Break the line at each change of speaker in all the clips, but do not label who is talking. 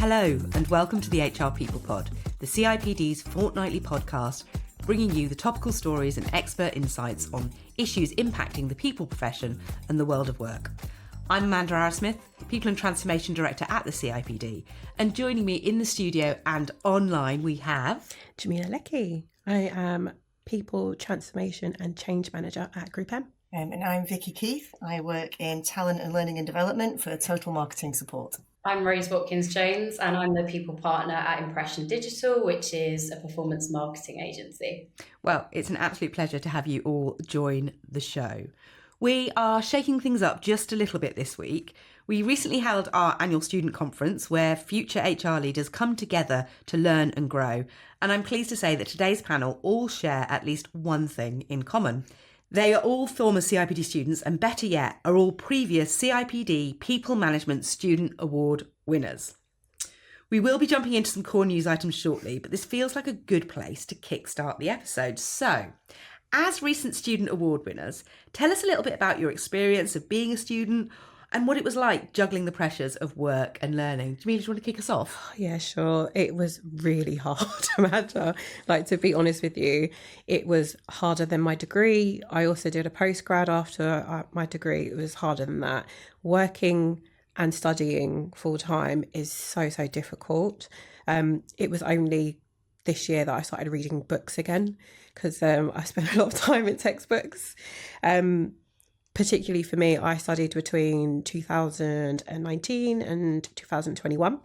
Hello and welcome to the HR People Pod, the CIPD's fortnightly podcast, bringing you the topical stories and expert insights on issues impacting the people profession and the world of work. I'm Amanda Arrowsmith, People and Transformation Director at the CIPD, and joining me in the studio and online we have...
Jamila Lecky. I am People, Transformation and Change Manager at Group M.
And I'm Vicky Keith. I work in Talent and Learning and Development for Total Marketing Support.
I'm Watkins-Jones and I'm the People Partner at Impression Digital, which is a performance marketing agency.
Well, it's an absolute pleasure to have you all join the show. We are shaking things up just a little bit this week. We recently held our annual student conference where future HR leaders come together to learn and grow. And I'm pleased to say that today's panel all share at least one thing in common. They are all former CIPD students and, better yet, are all previous CIPD People Management Student Award winners. We will be jumping into some core news items shortly, but this feels like a good place to kickstart the episode. So, as recent student award winners, tell us a little bit about your experience of being a student and what it was like juggling the pressures of work and learning. Jamila, do you want to kick us off?
Yeah, sure. It was really hard, Amanda. Like, to be honest with you, it was harder than my degree. I also did a postgrad after my degree. It was harder than that. Working and studying full time is so difficult. It was only this year that I started reading books again because I spent a lot of time in textbooks. Particularly for me, I studied between 2019 and 2021.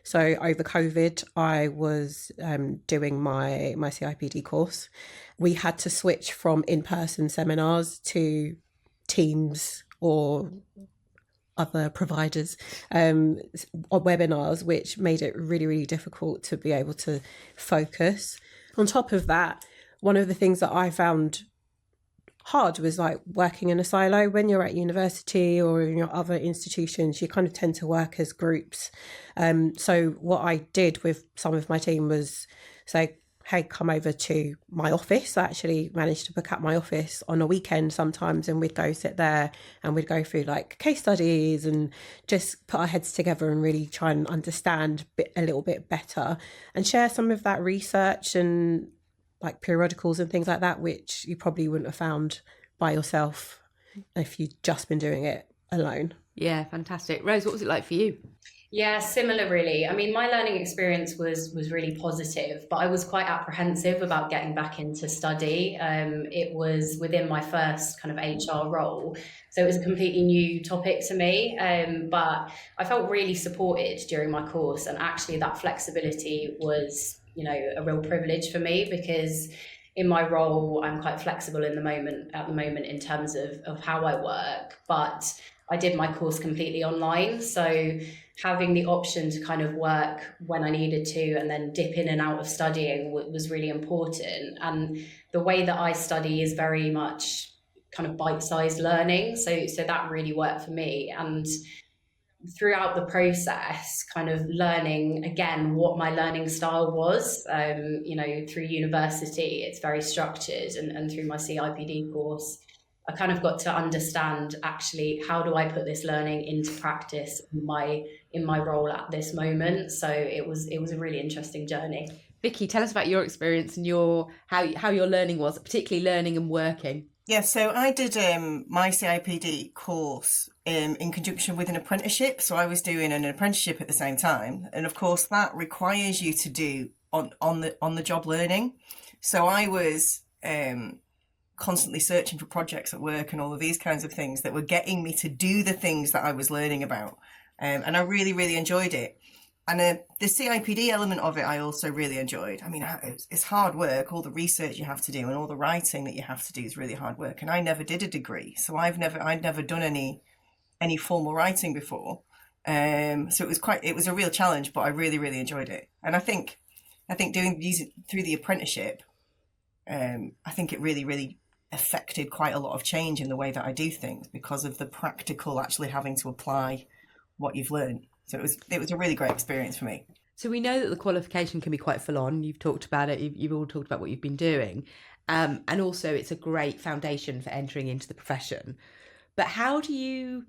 So over COVID, I was doing my CIPD course. We had to switch from in-person seminars to Teams or other providers or webinars, which made it really difficult to be able to focus. On top of that, one of the things that I found hard was like working in a silo. When you're at university or in your other institutions, you kind of tend to work as groups. So what I did with some of my team was say, hey, come over to my office. I actually managed to book out my office on a weekend sometimes, and we'd go sit there and we'd go through like case studies and just put our heads together and really try and understand a little bit better and share some of that research and like periodicals and things like that, which you probably wouldn't have found by yourself if you'd just been doing it alone.
Yeah, fantastic. Rose, what was it like for you?
Yeah, similar really. I mean, my learning experience was really positive, but I was quite apprehensive about getting back into study. It was within my first kind of HR role, so it was a completely new topic to me, but I felt really supported during my course, and actually that flexibility was, you know, a real privilege for me because in my role, I'm quite flexible at the moment in terms of how I work, but I did my course completely online. So having the option to kind of work when I needed to and then dip in and out of studying was really important. And the way that I study is very much kind of bite-sized learning. So that really worked for me. And throughout the process, kind of learning again what my learning style was, you know, through university, it's very structured, and through my CIPD course, I kind of got to understand actually how do I put this learning into practice in my role at this moment. So it was a really interesting journey.
Vicky, tell us about your experience and how your learning was, particularly learning and working.
Yeah, so I did my CIPD course in conjunction with an apprenticeship. So I was doing an apprenticeship at the same time. And of course, that requires you to do on the job learning. So I was constantly searching for projects at work and all of these kinds of things that were getting me to do the things that I was learning about. And I really enjoyed it. And the CIPD element of it, I also really enjoyed. I mean, it's hard work. All the research you have to do and all the writing that you have to do is really hard work. And I never did a degree, so I'd never done any formal writing before. So it was a real challenge, but I really enjoyed it. And I think doing these through the apprenticeship, I think it really affected quite a lot of change in the way that I do things because of the practical actually having to apply what you've learned. So it was a really great experience for me.
So we know that the qualification can be quite full on. You've talked about it. You've all talked about what you've been doing. And also it's a great foundation for entering into the profession. But how do you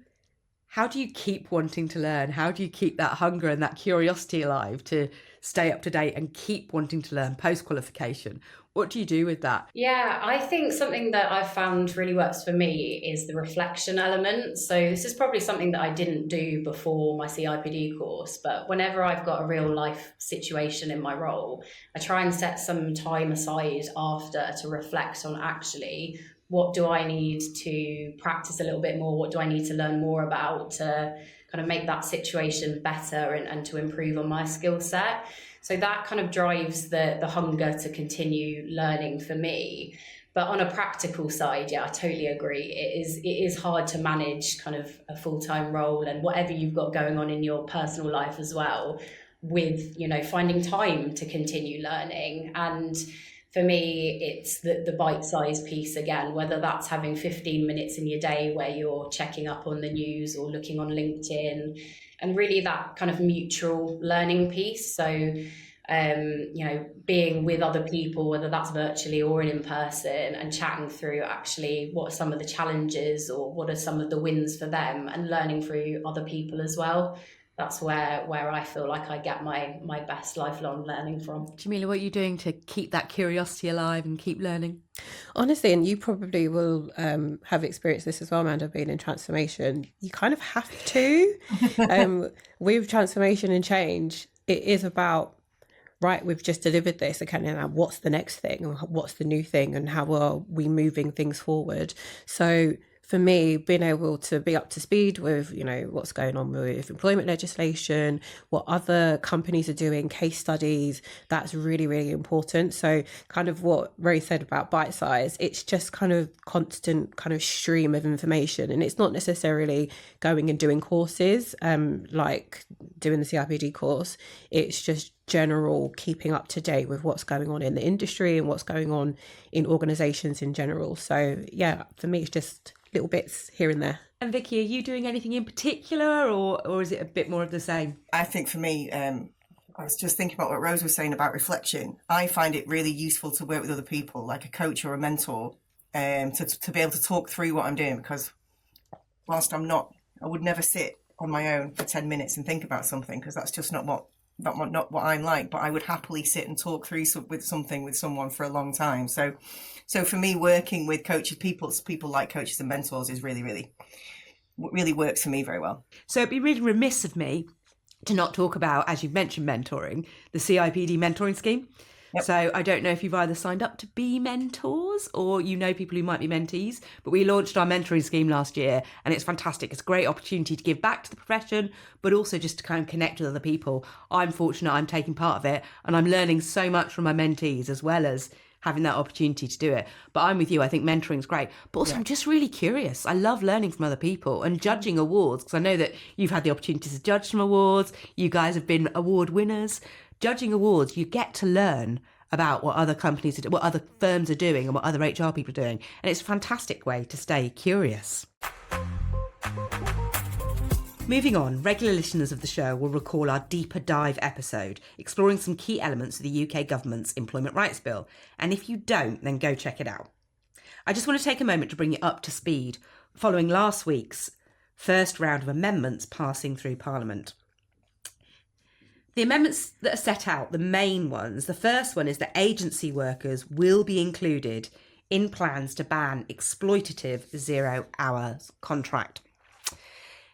How do you keep wanting to learn? How do you keep that hunger and that curiosity alive to stay up to date and keep wanting to learn post-qualification? What do you do with that?
Yeah, I think something that I've found really works for me is the reflection element. So this is probably something that I didn't do before my CIPD course, but whenever I've got a real life situation in my role, I try and set some time aside after to reflect on actually what do I need to practice a little bit more? What do I need to learn more about to kind of make that situation better and to improve on my skill set? So that kind of drives the hunger to continue learning for me. But on a practical side, yeah, I totally agree. It is hard to manage kind of a full-time role and whatever you've got going on in your personal life as well, with, you know, finding time to continue learning. And for me, it's the bite-sized piece again, whether that's having 15 minutes in your day where you're checking up on the news or looking on LinkedIn, and really that kind of mutual learning piece. So, you know, being with other people, whether that's virtually or in person, and chatting through actually what are some of the challenges or what are some of the wins for them, and learning through other people as well. That's where I feel like I get my best lifelong learning from.
Jamila, what are you doing to keep that curiosity alive and keep learning?
Honestly, and you probably will have experienced this as well, Amanda, being in transformation. You kind of have to. With transformation and change, it is about, right, we've just delivered this. Okay, now what's the next thing? What's the new thing? And how are we moving things forward? So for me, being able to be up to speed with, you know, what's going on with employment legislation, what other companies are doing, case studies, that's really, really important. So kind of what Ray said about bite size, it's just kind of constant kind of stream of information. And it's not necessarily going and doing courses, like doing the CIPD course. It's just general keeping up to date with what's going on in the industry and what's going on in organizations in general. So yeah, for me, it's just little bits here and there.
And Vicky, are you doing anything in particular, or is it a bit more of the same?
I think for me, I was just thinking about what Rose was saying about reflection. I find it really useful to work with other people, like a coach or a mentor, to be able to talk through what I'm doing, because whilst I would never sit on my own for 10 minutes and think about something, because that's just not what I'm like, but I would happily sit and talk through with someone for a long time. So for me, working with people like coaches and mentors is really works for me very well.
So it'd be really remiss of me to not talk about, as you've mentioned, mentoring, the CIPD mentoring scheme. Yep. So I don't know if you've either signed up to be mentors or you know people who might be mentees, but we launched our mentoring scheme last year and it's fantastic. It's a great opportunity to give back to the profession, but also just to kind of connect with other people. I'm fortunate I'm taking part of it and I'm learning so much from my mentees as well as having that opportunity to do it. But I'm with you. I think mentoring is great. But also, I'm just really curious. I love learning from other people and judging awards, because I know that you've had the opportunity to judge some awards. You guys have been award winners. Judging awards, you get to learn about what other companies, what other firms are doing and what other HR people are doing. And it's a fantastic way to stay curious. Moving on, regular listeners of the show will recall our deeper dive episode exploring some key elements of the UK government's Employment Rights Bill. And if you don't, then go check it out. I just want to take a moment to bring you up to speed following last week's first round of amendments passing through Parliament. The amendments that are set out, the main ones, the first one is that agency workers will be included in plans to ban exploitative 0 hours contract.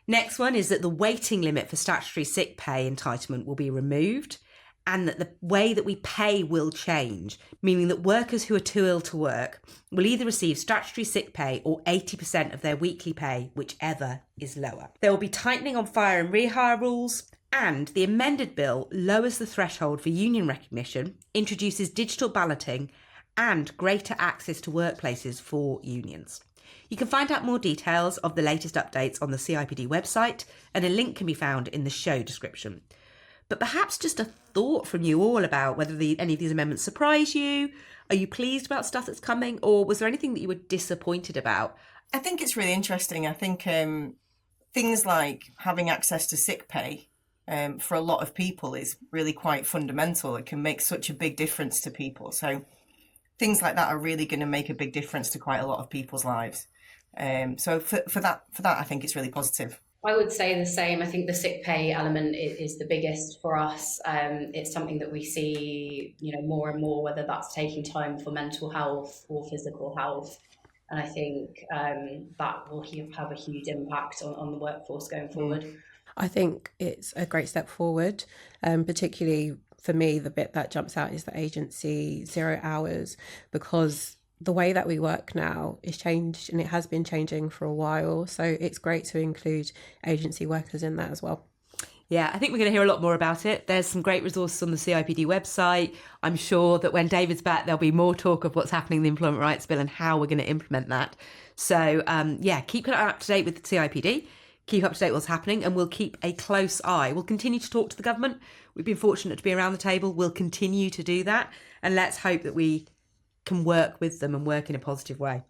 Next one is that the waiting limit for statutory sick pay entitlement will be removed and that the way that we pay will change, meaning that workers who are too ill to work will either receive statutory sick pay or 80% of their weekly pay, whichever is lower. There will be tightening on fire and rehire rules, and the amended bill lowers the threshold for union recognition, introduces digital balloting and greater access to workplaces for unions. You can find out more details of the latest updates on the CIPD website, and a link can be found in the show description. But perhaps just a thought from you all about whether any of these amendments surprise you. Are you pleased about stuff that's coming, or was there anything that you were disappointed about?
I think it's really interesting. I think things like having access to sick pay for a lot of people is really quite fundamental. It can make such a big difference to people. So things like that are really going to make a big difference to quite a lot of people's lives. So for that, I think it's really positive.
I would say the same. I think the sick pay element is the biggest for us. It's something that we see, more and more, whether that's taking time for mental health or physical health. And I think that will have a huge impact on the workforce going forward.
I think it's a great step forward, particularly for me, the bit that jumps out is the agency 0 hours, because the way that we work now is changed and it has been changing for a while. So it's great to include agency workers in that as well.
Yeah, I think we're going to hear a lot more about it. There's some great resources on the CIPD website. I'm sure that when David's back, there'll be more talk of what's happening in the Employment Rights Bill and how we're going to implement that. So, keep up to date with the CIPD. Keep up to date with what's happening, and we'll keep a close eye. We'll continue to talk to the government. We've been fortunate to be around the table. We'll continue to do that. And let's hope that we can work with them and work in a positive way.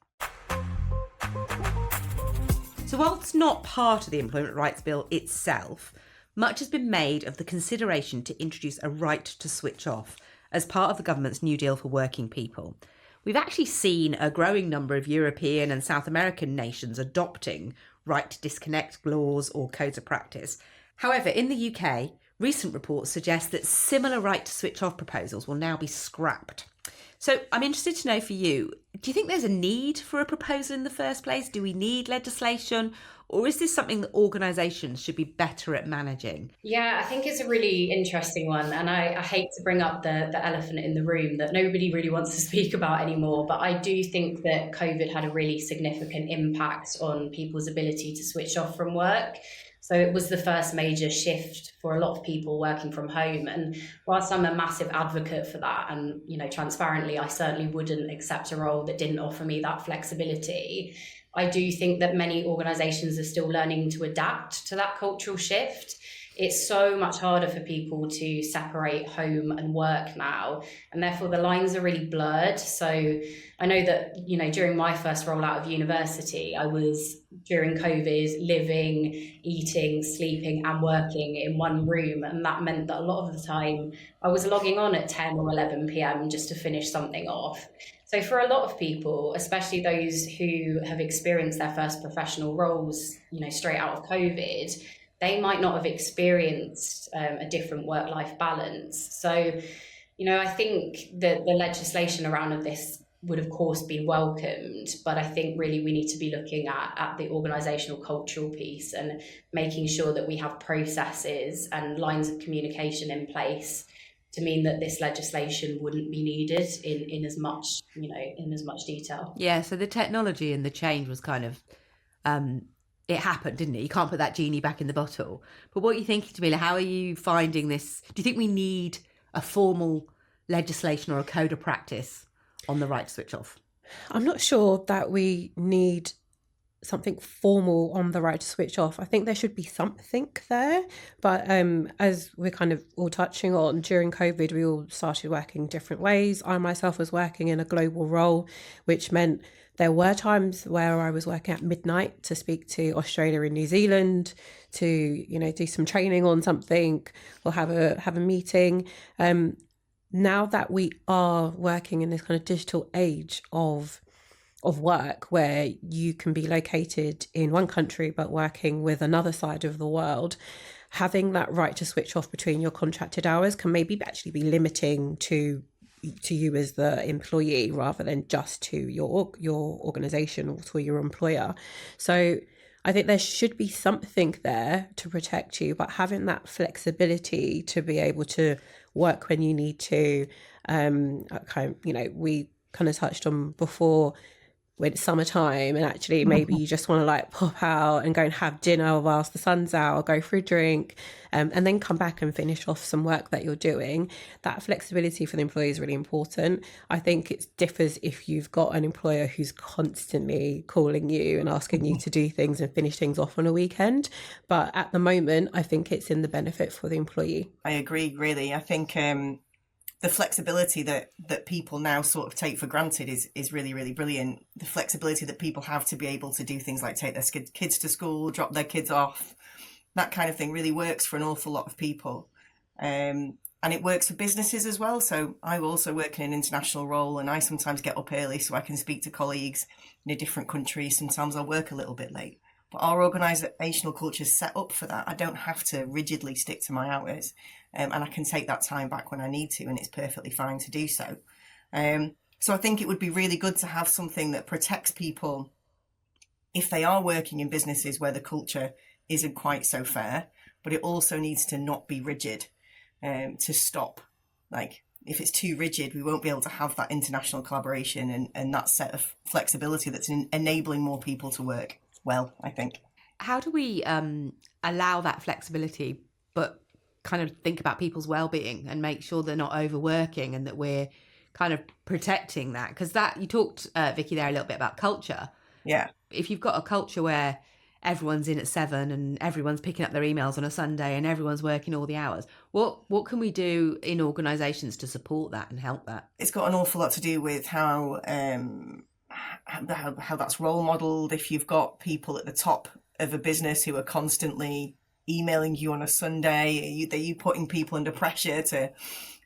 So whilst not part of the Employment Rights Bill itself, much has been made of the consideration to introduce a right to switch off as part of the government's New Deal for working people. We've actually seen a growing number of European and South American nations adopting right to disconnect laws or codes of practice. However, in the UK, recent reports suggest that similar right to switch off proposals will now be scrapped. So I'm interested to know for you, do you think there's a need for a proposal in the first place? Do we need legislation? Or is this something that organisations should be better at managing?
Yeah, I think it's a really interesting one. And I hate to bring up the elephant in the room that nobody really wants to speak about anymore. But I do think that COVID had a really significant impact on people's ability to switch off from work. So it was the first major shift for a lot of people working from home. And whilst I'm a massive advocate for that, and, transparently, I certainly wouldn't accept a role that didn't offer me that flexibility, I do think that many organisations are still learning to adapt to that cultural shift. It's so much harder for people to separate home and work now, and therefore the lines are really blurred. So I know that, during my first role out of university, I was, during COVID, living, eating, sleeping and working in one room. And that meant that a lot of the time I was logging on at 10 or 11 p.m. just to finish something off. So for a lot of people, especially those who have experienced their first professional roles, straight out of COVID, they might not have experienced a different work-life balance. So, I think that the legislation around this would, of course, be welcomed, but I think really we need to be looking at the organisational cultural piece and making sure that we have processes and lines of communication in place to mean that this legislation wouldn't be needed in as much, in as much detail.
Yeah, so the technology and the change was kind of... it happened, didn't it? You can't put that genie back in the bottle. But what are you thinking, Jamila? How are you finding this? Do you think we need a formal legislation or a code of practice on the right to switch off?
I'm not sure that we need something formal on the right to switch off. I think there should be something there. But as we're kind of all touching on, during COVID, we all started working different ways. I myself was working in a global role, which meant there were times where I was working at midnight to speak to Australia and New Zealand, to, do some training on something or have a meeting. Now that we are working in this kind of digital age of work, where you can be located in one country but working with another side of the world, having that right to switch off between your contracted hours can maybe actually be limiting to you as the employee rather than just to your organisation or to your employer. So I think there should be something there to protect you, but having that flexibility to be able to work when you need to. We kind of touched on before, when it's summertime and actually maybe you just want to pop out and go and have dinner whilst the sun's out, or go for a drink, and then come back and finish off some work that you're doing. That flexibility for the employee is really important. I think it differs if you've got an employer who's constantly calling you and asking you to do things and finish things off on a weekend. But at the moment, I think it's in the benefit for the employee.
I agree, really. I think the flexibility that people now sort of take for granted is really, really brilliant. The flexibility that people have to be able to do things like take their kids to school, drop their kids off, that kind of thing really works for an awful lot of people. And it works for businesses as well. So I also work in an international role, and I sometimes get up early so I can speak to colleagues in a different country. Sometimes I'll work a little bit late. But our organisational culture is set up for that. I don't have to rigidly stick to my hours, and I can take that time back when I need to, and it's perfectly fine to do so. So I think it would be really good to have something that protects people if they are working in businesses where the culture isn't quite so fair, but it also needs to not be rigid, to stop. Like, if it's too rigid, we won't be able to have that international collaboration and that set of flexibility that's enabling more people to work well, I think.
How do we allow that flexibility, but kind of think about people's well-being and make sure they're not overworking and that we're kind of protecting that? Because that, you talked, Vicky, there a little bit about culture.
Yeah.
If you've got a culture where everyone's in at 7 and everyone's picking up their emails on a Sunday and everyone's working all the hours, what can we do in organisations to support that and help that?
It's got an awful lot to do with how that's role modelled. If you've got people at the top of a business who are constantly emailing you on a Sunday, are you putting people under pressure to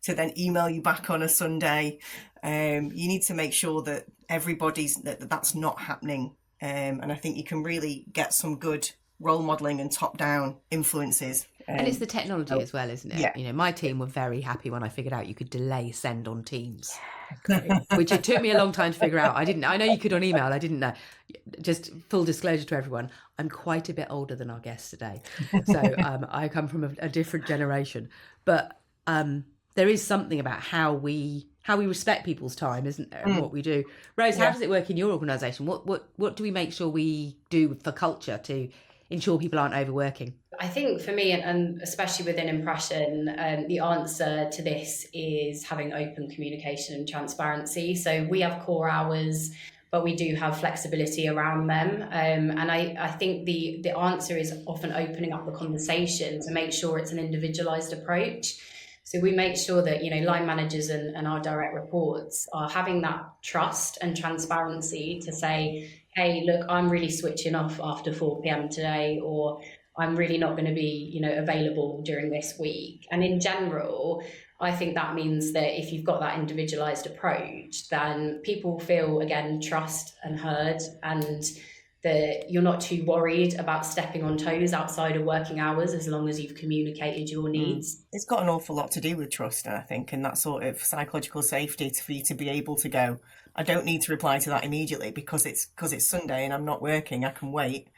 then email you back on a Sunday? You need to make sure that that's not happening. And I think you can really get some good role modelling and top-down influences.
And it's the technology as well, isn't it?
Yeah.
You know, my team were very happy when I figured out you could delay send on Teams, which it took me a long time to figure out. I know you could on email. I didn't know. Just full disclosure to everyone, I'm quite a bit older than our guests today. So I come from a different generation. But there is something about how we respect people's time, isn't there, and what we do. Rose, how does it work in your organisation? What do we make sure we do for culture to ensure people aren't overworking?
I think for me, and especially within Impression, the answer to this is having open communication and transparency. So we have core hours, but we do have flexibility around them. And I think the answer is often opening up the conversation to make sure it's an individualised approach. So we make sure that, line managers and our direct reports are having that trust and transparency to say, hey, look, I'm really switching off after 4 p.m. today, or I'm really not going to be, available during this week. And in general, I think that means that if you've got that individualized approach, then people feel, again, trust and heard, and that you're not too worried about stepping on toes outside of working hours as long as you've communicated your needs.
It's got an awful lot to do with trust, I think, and that sort of psychological safety for you to be able to go, I don't need to reply to that immediately because it's Sunday and I'm not working, I can wait.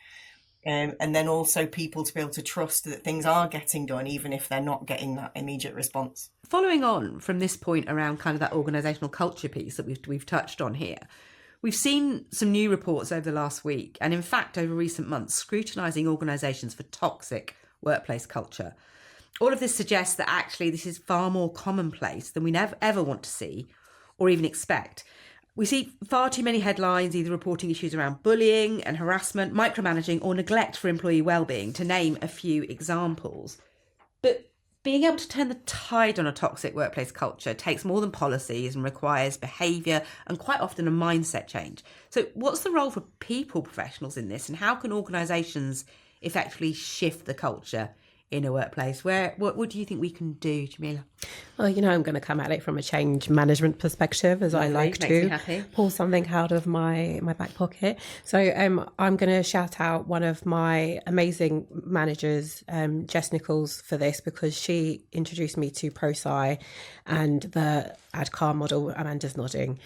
And then also people to be able to trust that things are getting done, even if they're not getting that immediate response.
Following on from this point around kind of that organisational culture piece that we've touched on here, we've seen some new reports over the last week, and in fact over recent months, scrutinising organisations for toxic workplace culture. All of this suggests that actually this is far more commonplace than we ever want to see or even expect. We see far too many headlines either reporting issues around bullying and harassment, micromanaging, or neglect for employee well-being, to name a few examples. But being able to turn the tide on a toxic workplace culture takes more than policies and requires behaviour and quite often a mindset change. So what's the role for people professionals in this, and how can organisations effectively shift the culture in a workplace? What do you think we can do, Jamila?
Well, I'm going to come at it from a change management perspective, as I like to pull something out of my back pocket. So I'm going to shout out one of my amazing managers, Jess Nichols, for this, because she introduced me to ProSci and the ADCAR model. Amanda's nodding.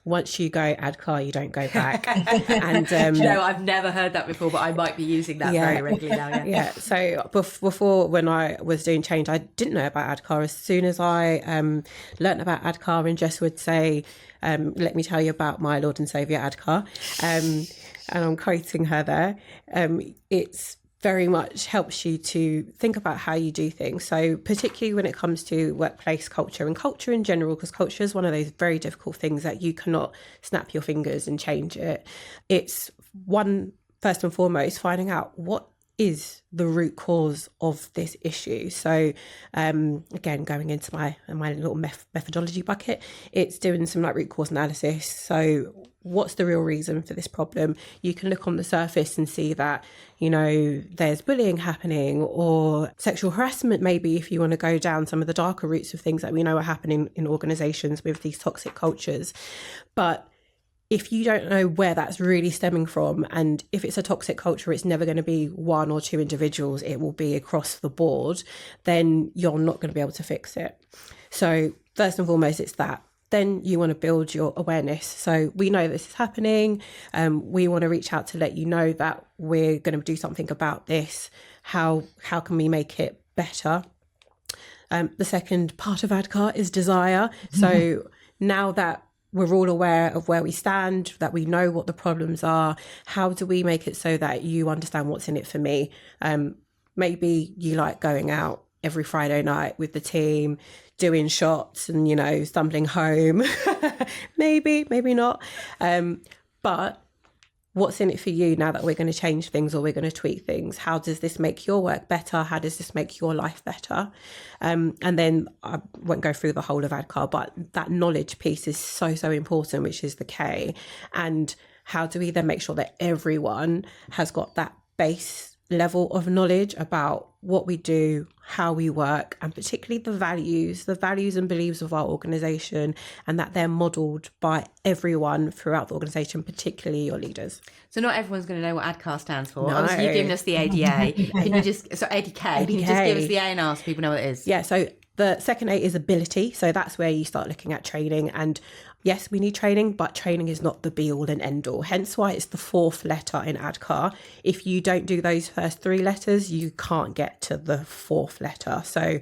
Once you go ADCAR, you don't go back. And
I've never heard that before, but I might be using that very regularly now.
Yeah. So before, when I was doing change, I didn't know about ADCAR. As soon as I learnt about ADCAR, and Jess would say, "Let me tell you about my Lord and Saviour ADCAR," and I'm quoting her there. It's very much helps you to think about how you do things. So particularly when it comes to workplace culture and culture in general, because culture is one of those very difficult things that you cannot snap your fingers and change it. It's first and foremost, finding out what is the root cause of this issue. So again, going into my little methodology bucket, it's doing some root cause analysis. So what's the real reason for this problem? You can look on the surface and see that, there's bullying happening, or sexual harassment, maybe, if you want to go down some of the darker roots of things that we know are happening in organisations with these toxic cultures. But if you don't know where that's really stemming from, and if it's a toxic culture, it's never going to be one or two individuals, it will be across the board, then you're not going to be able to fix it. So first and foremost, it's that. Then you want to build your awareness. So we know this is happening. We want to reach out to let you know that we're going to do something about this. How can we make it better? The second part of ADCAR is desire. So now that we're all aware of where we stand, that we know what the problems are, how do we make it so that you understand what's in it for me? Maybe you like going out every Friday night with the team, doing shots and, stumbling home. maybe not. But what's in it for you now that we're going to change things or we're going to tweak things? How does this make your work better? How does this make your life better? And then I won't go through the whole of ADCAR, but that knowledge piece is so important, which is the K. And how do we then make sure that everyone has got that base level of knowledge about what we do, how we work, and particularly the values and beliefs of our organisation, and that they're modelled by everyone throughout the organisation, particularly your leaders.
So not everyone's going to know what ADCAR stands for.
No.
Obviously, you've given us the ADA. Can you just, so ADK, can you just give us the A and R so people know what it is?
Yeah, so the second A is ability. So that's where you start looking at training. And yes, we need training, but training is not the be all and end all. Hence why it's the fourth letter in ADCAR. If you don't do those first three letters, you can't get to the fourth letter. So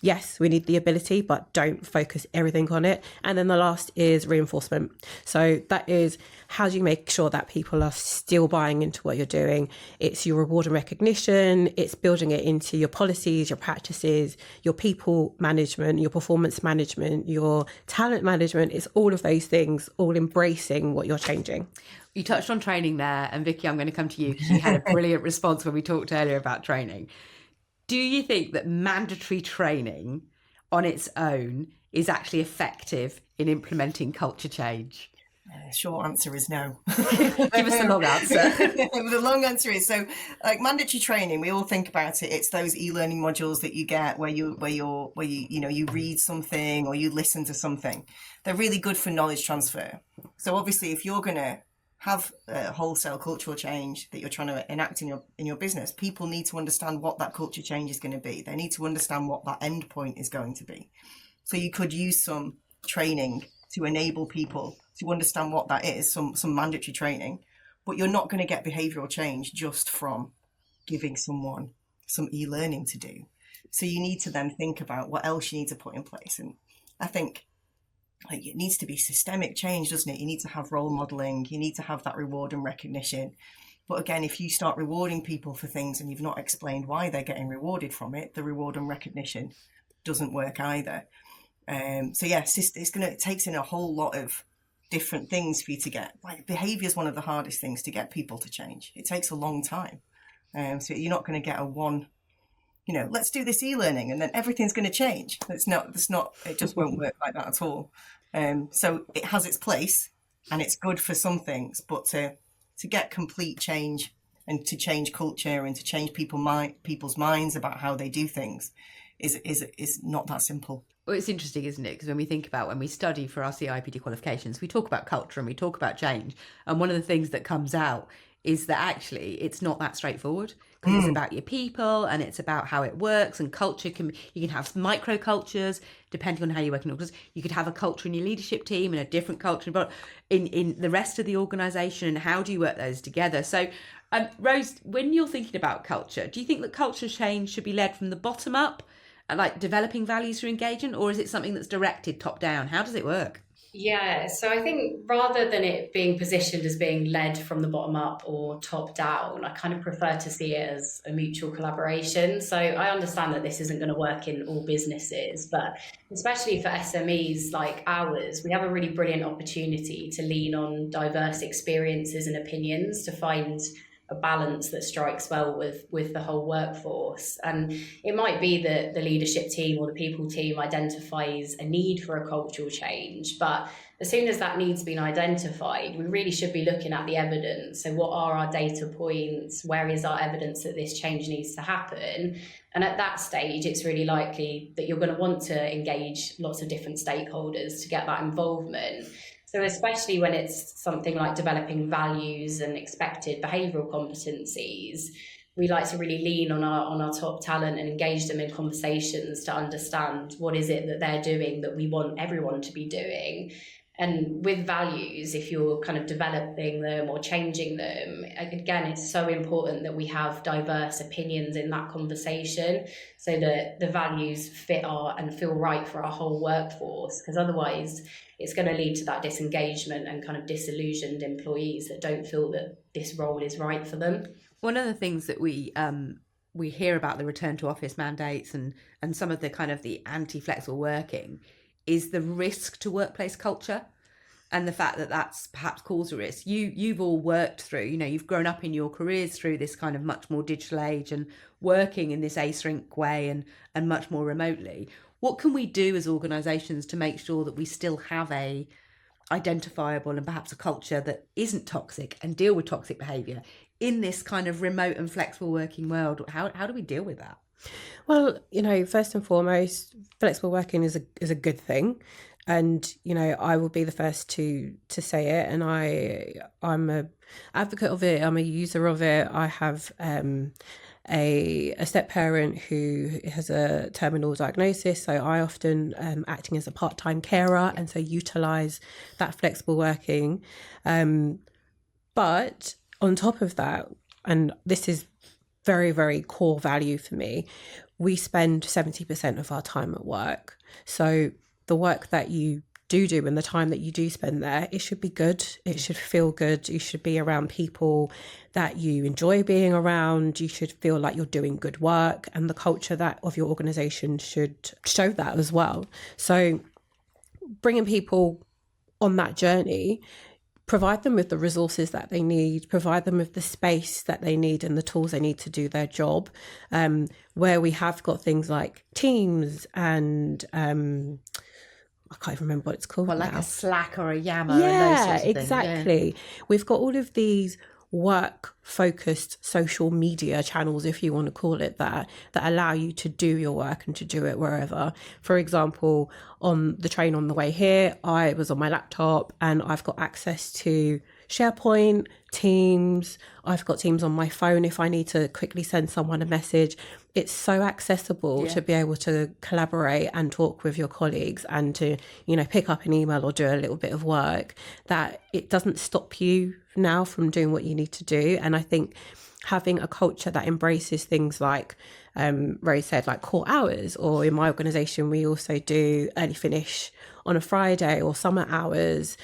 yes, we need the ability, but don't focus everything on it. And then the last is reinforcement. So that is, how do you make sure that people are still buying into what you're doing? It's your reward and recognition. It's building it into your policies, your practices, your people management, your performance management, your talent management. It's all of those things, all embracing what you're changing.
You touched on training there, and Vicky, I'm going to come to you because you had a brilliant response when we talked earlier about training. Do you think that mandatory training on its own is actually effective in implementing culture change?
Short answer is no.
Give us the long answer.
The long answer is, so like mandatory training, we all think about it. It's those e-learning modules that you get where you read something or you listen to something. They're really good for knowledge transfer. So obviously, if you're going to have a wholesale cultural change that you're trying to enact in your business, people need to understand what that culture change is going to be. They need to understand what that end point is going to be. So you could use some training to enable people to understand what that is, some mandatory training, but you're not going to get behavioural change just from giving someone some e-learning to do. So you need to then think about what else you need to put in place. And I think it needs to be systemic change, doesn't it? You need to have role modelling, you need to have that reward and recognition. But again, if you start rewarding people for things and you've not explained why they're getting rewarded from it, the reward and recognition doesn't work either. So yes, it takes in a whole lot of different things for you to get. Like behaviour is one of the hardest things to get people to change. It takes a long time. So you're not going to get a one, let's do this e-learning and then everything's going to change. It just won't work like that at all. So it has its place and it's good for some things, but to get complete change and to change culture and to change people's minds about how they do things is not that simple.
Well, it's interesting, isn't it? Because when we study for our CIPD qualifications, we talk about culture and we talk about change. And one of the things that comes out is that actually it's not that straightforward, because it's about your people and it's about how it works. And culture you can have micro cultures depending on how you work in organizations. You could have a culture in your leadership team and a different culture but in the rest of the organisation, and how do you work those together? So Rose, when you're thinking about culture, do you think that culture change should be led from the bottom up, like developing values through engagement, or is it something that's directed top down? How does it work?
Yeah, so I think rather than it being positioned as being led from the bottom up or top down, I kind of prefer to see it as a mutual collaboration. So I understand that this isn't going to work in all businesses, but especially for SMEs like ours, we have a really brilliant opportunity to lean on diverse experiences and opinions to find a balance that strikes well with the whole workforce. And it might be that the leadership team or the people team identifies a need for a cultural change, but as soon as that need's been identified, we really should be looking at the evidence. So what are our data points? Where is our evidence that this change needs to happen? And at that stage, it's really likely that you're going to want to engage lots of different stakeholders to get that involvement. So especially when it's something like developing values and expected behavioural competencies, we like to really lean on our top talent and engage them in conversations to understand what is it that they're doing that we want everyone to be doing. And with values, if you're kind of developing them or changing them, again, it's so important that we have diverse opinions in that conversation so that the values fit and feel right for our whole workforce, because otherwise it's going to lead to that disengagement and kind of disillusioned employees that don't feel that this role is right for them.
One of the things that we hear about the return to office mandates and some of the kind of the anti-flexible working is the risk to workplace culture, and the fact that that's perhaps caused a risk. You've all worked through, you've grown up in your careers through this kind of much more digital age and working in this async way and much more remotely. What can we do as organisations to make sure that we still have a identifiable and perhaps a culture that isn't toxic and deal with toxic behaviour in this kind of remote and flexible working world? How do we deal with that?
Well, first and foremost, flexible working is a good thing. And, I will be the first to say it. And I'm a advocate of it. I'm a user of it. I have a step parent who has a terminal diagnosis. So I often acting as a part-time carer, and so utilise that flexible working. But on top of that, and this is very, very core value for me, we spend 70% of our time at work. So the work that you do and the time that you do spend there, it should be good. It should feel good. You should be around people that you enjoy being around. You should feel like you're doing good work, and the culture of your organisation should show that as well. So bringing people on that journey, provide them with the resources that they need, provide them with the space that they need and the tools they need to do their job, where we have got things like Teams and I can't even remember what it's called.
Well, like
now.
a Slack or a Yammer.
Yeah,
and those sorts of
exactly.
Things. Yeah.
We've got all of these work-focused social media channels, if you want to call it that allow you to do your work and to do it wherever. For example, on the train on the way here, I was on my laptop and I've got access to SharePoint, Teams. I've got Teams on my phone if I need to quickly send someone a message. It's so accessible to be able to collaborate and talk with your colleagues and to, pick up an email or do a little bit of work, that it doesn't stop you now from doing what you need to do. And I think having a culture that embraces things like Rose said, like core hours, or in my organisation, we also do early finish on a Friday or summer hours.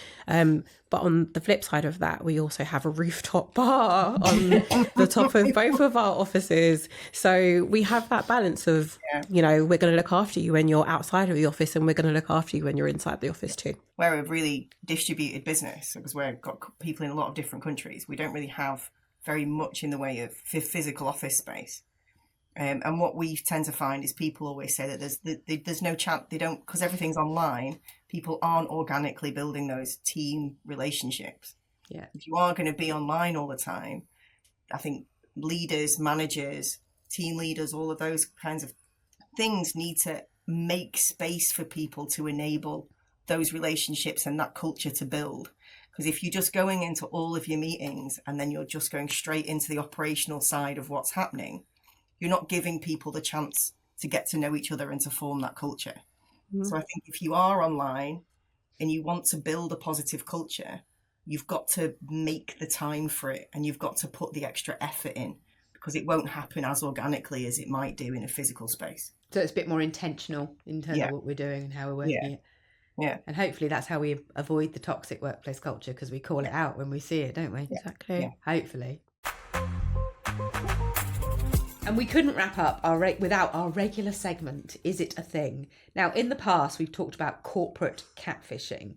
But on the flip side of that, we also have a rooftop bar on the top of both of our offices. So we have that balance of, we're going to look after you when you're outside of the office, and we're going to look after you when you're inside the office too.
We're a really distributed business because we've got people in a lot of different countries. We don't really have very much in the way of physical office space. And what we tend to find is people always say that there's no chance, they don't, because everything's online, people aren't organically building those team relationships.
Yeah.
If you are going to be online all the time, I think leaders, managers, team leaders, all of those kinds of things need to make space for people to enable those relationships and that culture to build. Because if you're just going into all of your meetings and then you're just going straight into the operational side of what's happening, you're not giving people the chance to get to know each other and to form that culture. Mm-hmm. So I think if you are online and you want to build a positive culture, you've got to make the time for it and you've got to put the extra effort in, because it won't happen as organically as it might do in a physical space.
So it's a bit more intentional in terms of what we're doing and how we're working it.
Yeah.
And hopefully that's how we avoid the toxic workplace culture, because we call it out when we see it, don't we?
Exactly.
Yeah. Hopefully. And we couldn't wrap up without our regular segment, Is It a Thing? Now, in the past, we've talked about corporate catfishing,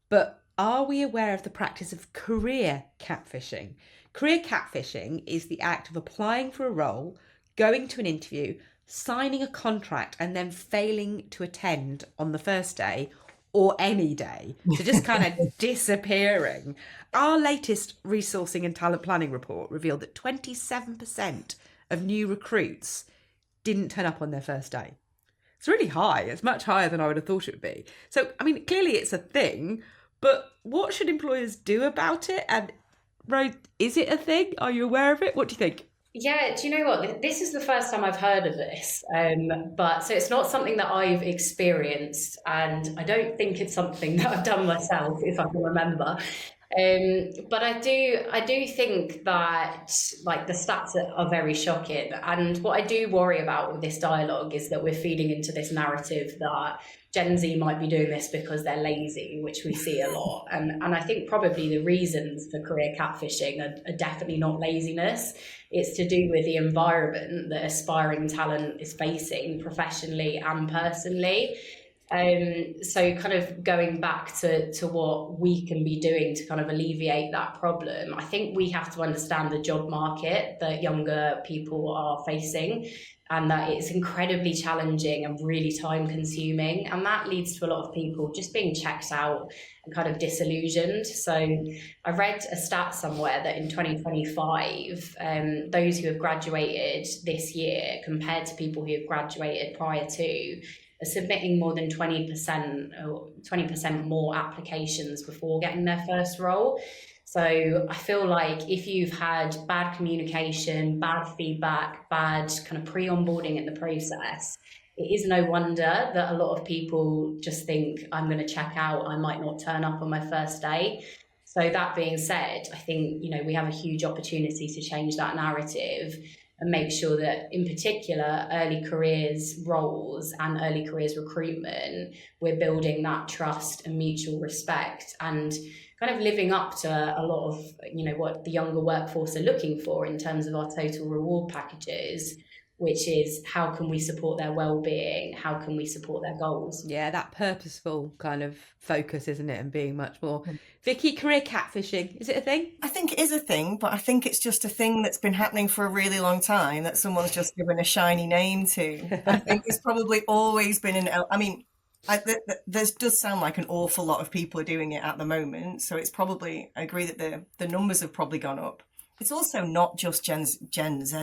but are we aware of the practice of career catfishing? Career catfishing is the act of applying for a role, going to an interview, signing a contract, and then failing to attend on the first day or any day. So just kind of disappearing. Our latest resourcing and talent planning report revealed that 27% of new recruits didn't turn up on their first day. It's really high. It's much higher than I would have thought it would be. So, I mean, clearly it's a thing, But what should employers do about it? And Rose, is it a thing? Are you aware of it? What do you think?
Yeah, do you know what? This is the first time I've heard of this. But so it's not something that I've experienced, and I don't think it's something that I've done myself, if I can remember. But I do think that like the stats are very shocking. And what I do worry about with this dialogue is that we're feeding into this narrative that Gen Z might be doing this because they're lazy, which we see a lot. And I think probably the reasons for career catfishing are definitely not laziness. It's to do with the environment that aspiring talent is facing professionally and personally. So kind of going back to what we can be doing to kind of alleviate that problem, I think we have to understand the job market that younger people are facing, and that it's incredibly challenging and really time consuming. And that leads to a lot of people just being checked out and kind of disillusioned. So I read a stat somewhere that in 2025, those who have graduated this year compared to people who have graduated prior to are submitting more than 20% or 20% more applications before getting their first role. So I feel like if you've had bad communication, bad feedback, bad kind of pre-onboarding in the process, it is no wonder that a lot of people just think, I'm going to check out, I might not turn up on my first day. So that being said, I think, we have a huge opportunity to change that narrative and make sure that, in particular, early careers roles and early careers recruitment, we're building that trust and mutual respect and kind of living up to a lot of, what the younger workforce are looking for in terms of our total reward packages, which is how can we support their well-being? How can we support their goals?
Yeah, that purposeful kind of focus, isn't it? And being much more. Vicky, career catfishing, is it a thing?
I think it is a thing, but I think it's just a thing that's been happening for a really long time that someone's just given a shiny name to. I think it's probably always been there does sound like an awful lot of people are doing it at the moment. So it's probably, I agree that the numbers have probably gone up. It's also not just Gen Z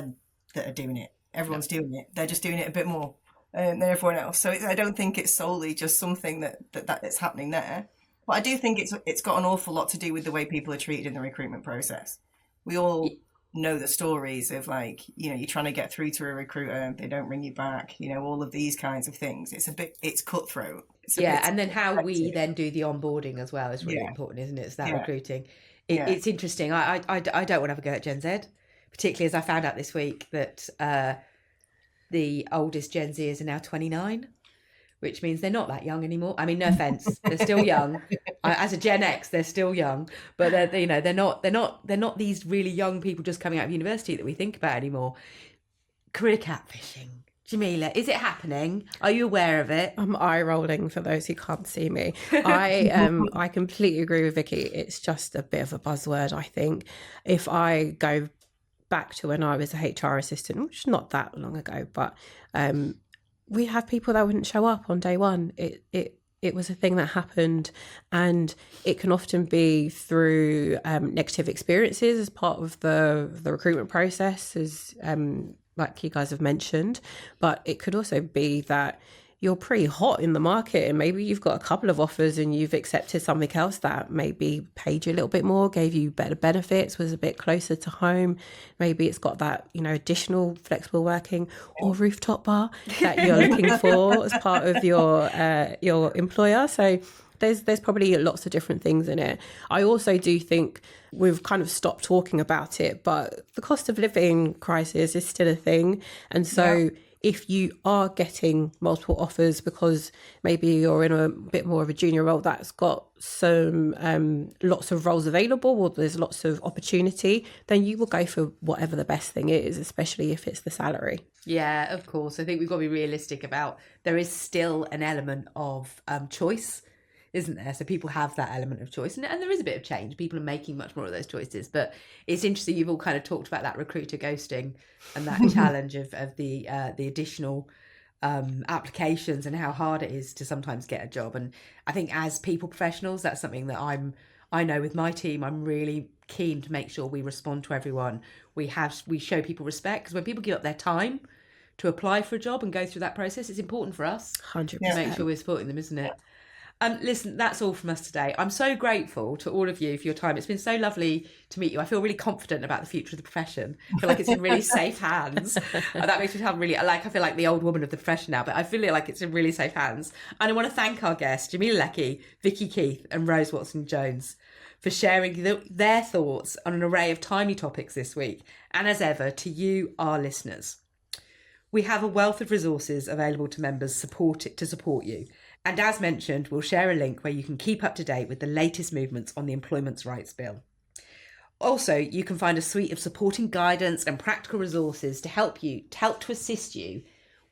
that are doing it. Everyone's doing it. They're just doing it a bit more than everyone else. So I don't think it's solely just something that's happening there. But I do think it's got an awful lot to do with the way people are treated in the recruitment process. We all know the stories of you're trying to get through to a recruiter, they don't ring you back, all of these kinds of things. It's cutthroat.
And then how we then do the onboarding as well is really important, isn't it? It's that recruiting. It's interesting. I don't want to have a go at Gen Z, particularly as I found out this week that the oldest Gen Zers are now 29, which means they're not that young anymore. I mean, no offense, they're still young. As a Gen X, they're still young, but they're not these really young people just coming out of university that we think about anymore. Career catfishing. Jamila, is it happening? Are you aware of it?
I'm eye rolling for those who can't see me. I completely agree with Vicky. It's just a bit of a buzzword, I think. If I go back to when I was a HR assistant, which is not that long ago, but we have people that wouldn't show up on day one. It was a thing that happened, and it can often be through negative experiences as part of the recruitment process, as like you guys have mentioned. But it could also be that you're pretty hot in the market and maybe you've got a couple of offers and you've accepted something else that maybe paid you a little bit more, gave you better benefits, was a bit closer to home. Maybe it's got that, additional flexible working or rooftop bar that you're looking for as part of your employer. So there's probably lots of different things in it. I also do think we've kind of stopped talking about it, but the cost of living crisis is still a thing. And so if you are getting multiple offers because maybe you're in a bit more of a junior role that's got some lots of roles available or there's lots of opportunity, then you will go for whatever the best thing is, especially if it's the salary.
Yeah, of course. I think we've got to be realistic about there is still an element of choice, isn't there? So people have that element of choice, and there is a bit of change. People are making much more of those choices, but it's interesting. You've all kind of talked about that recruiter ghosting and that challenge of the additional applications and how hard it is to sometimes get a job. And I think as people professionals, that's something that I know with my team, I'm really keen to make sure we respond to everyone. We show people respect, because when people give up their time to apply for a job and go through that process, it's important for us
100%
to make sure we're supporting them, isn't it? Listen, that's all from us today. I'm so grateful to all of you for your time. It's been so lovely to meet you. I feel really confident about the future of the profession. I feel like it's in really safe hands. That makes me sound really, I feel like the old woman of the profession now, but I feel like it's in really safe hands. And I want to thank our guests, Jamila Lecky, Vicky Keith and Rose Watson-Jones, for sharing their thoughts on an array of timely topics this week. And as ever, to you, our listeners. We have a wealth of resources available to members to support you. And as mentioned, we'll share a link where you can keep up to date with the latest movements on the Employment Rights Bill. Also, you can find a suite of supporting guidance and practical resources to help to assist you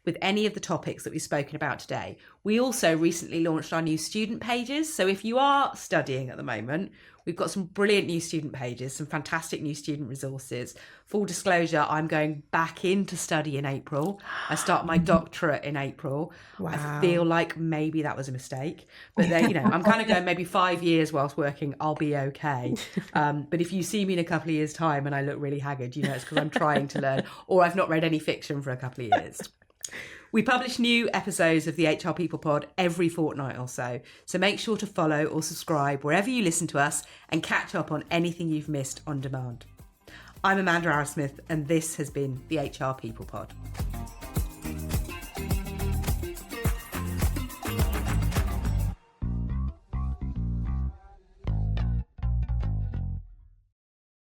with any of the topics that we've spoken about today. We also recently launched our new student pages. So if you are studying at the moment, we've got some brilliant new student pages, some fantastic new student resources. Full disclosure, I'm going back into study in April. I start my doctorate in April.
Wow.
I feel like maybe that was a mistake. But then, I'm kind of going maybe 5 years whilst working, I'll be okay. But if you see me in a couple of years' time and I look really haggard, it's because I'm trying to learn, or I've not read any fiction for a couple of years. We publish new episodes of the HR People Pod every fortnight or so make sure to follow or subscribe wherever you listen to us and catch up on anything you've missed on demand. I'm Amanda Arrowsmith, and this has been the HR People Pod.